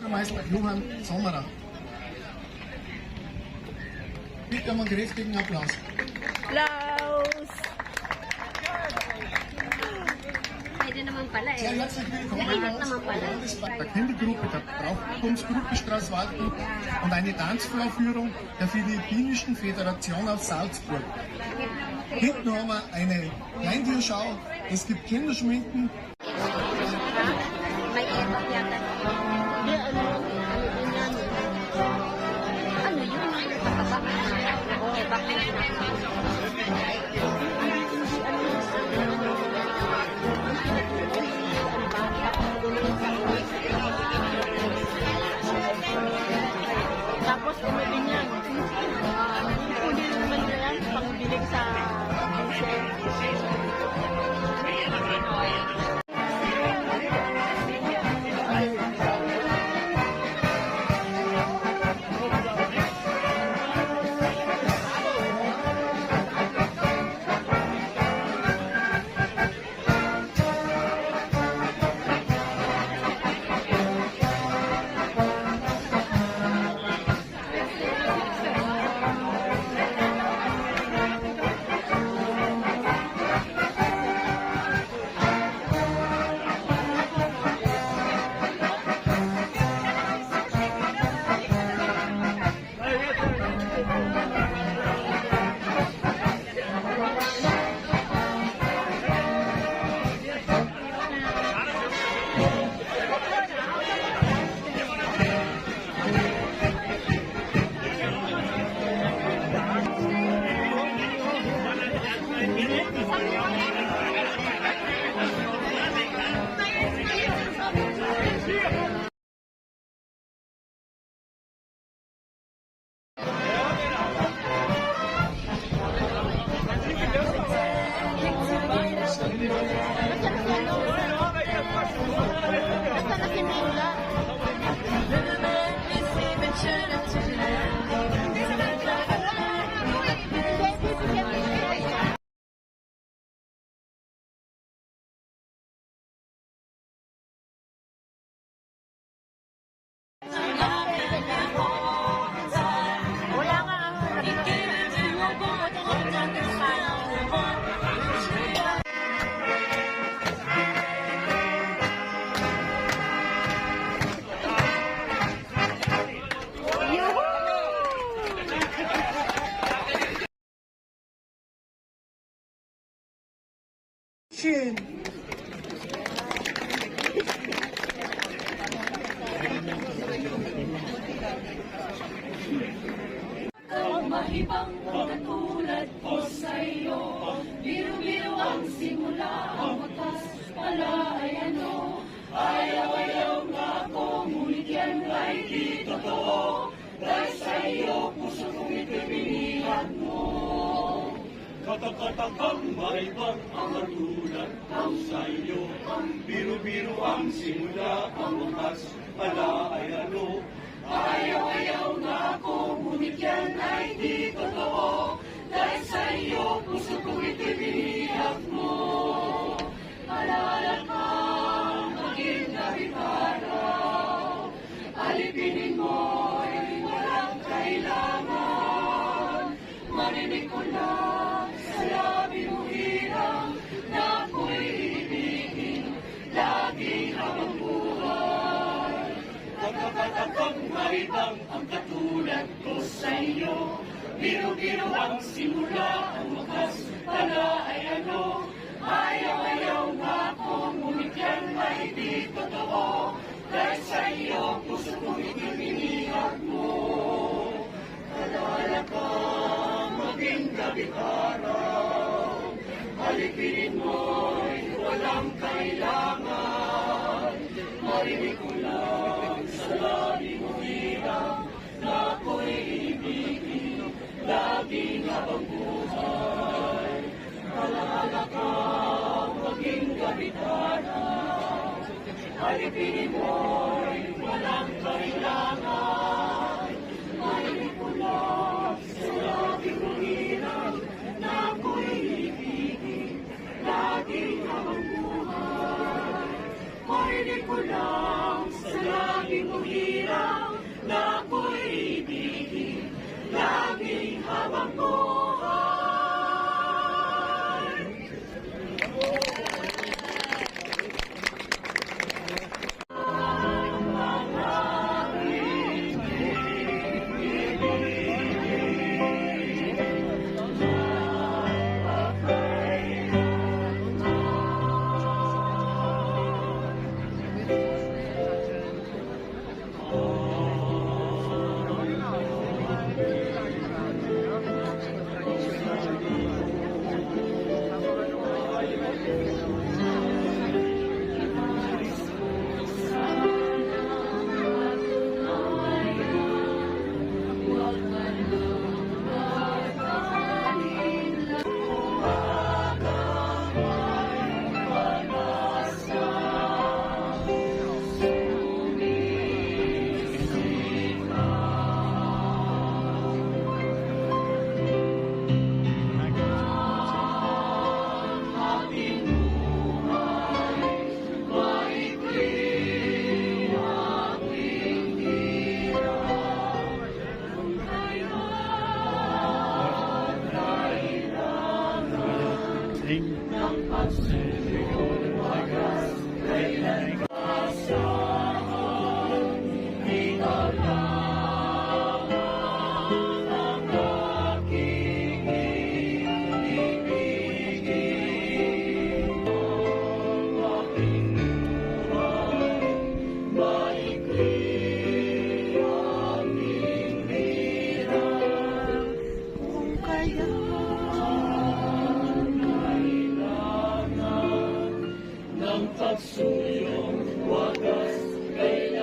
Bürgermeister Johann Sommerer. Bitte um einen kräftigen Applaus. Applaus! Pwede naman pala eh. Sehr herzlich willkommen Lahat bei uns naman pala. der Kindergruppe der Brauchtumsgruppe Straußwalden und eine Tanzvorführung der Philippinischen Föderation aus Salzburg. Hinten haben wir eine Kleintierschau, es gibt Kinderschminken. May ebak yata. Ano yun? Ebak. Tapos umibig yan. Hindi naman yan pangbilig sa Schön. Mahibang katulad ko sa'yo, biru-biru ang simula, ang wakas pala ay ano. Ayaw-ayaw nga ako, ngunit yan ay di totoo, dahil sa'yo puso kong ipinihag mo. Katak-katak ang mahibang ang katulad ko sa'yo, biru-biru ang simula, ang wakas pala ay ano. Ayaw-ayaw nga ako, ngunit yan ay di totoo, dahil sa iyo puso kong ipinihag mo. Alala ka, maging gabing araw, alipinin mo'y walang kailangan. Marinig ko lang sa labi mo hirang, na ako'y ibigin, lagi habang buhay. Katak-katak mahibang ang katulad ko sa iyo, biru-biru ang simula, ang wakas pala ay ano. Ayaw-ayaw nga ako, ngunit yan ay di totoo, dahil sa iyo puso kong ipinihag mo. Alala ka, maging gabing araw, alipinin mo'y walang kailangan. Marinig ko lang sa labi mo hirang, na ako'y ibigin, laging habang buhay. Alala ka, maging gabing araw, alipinin mo'y walang kailangan. Marinig ko lang sa labi mo hirang, na ako'y ibigin, laging habang buhay. Marinig ko lang sa labi mo hirang, pagsuyong wagas kailangan.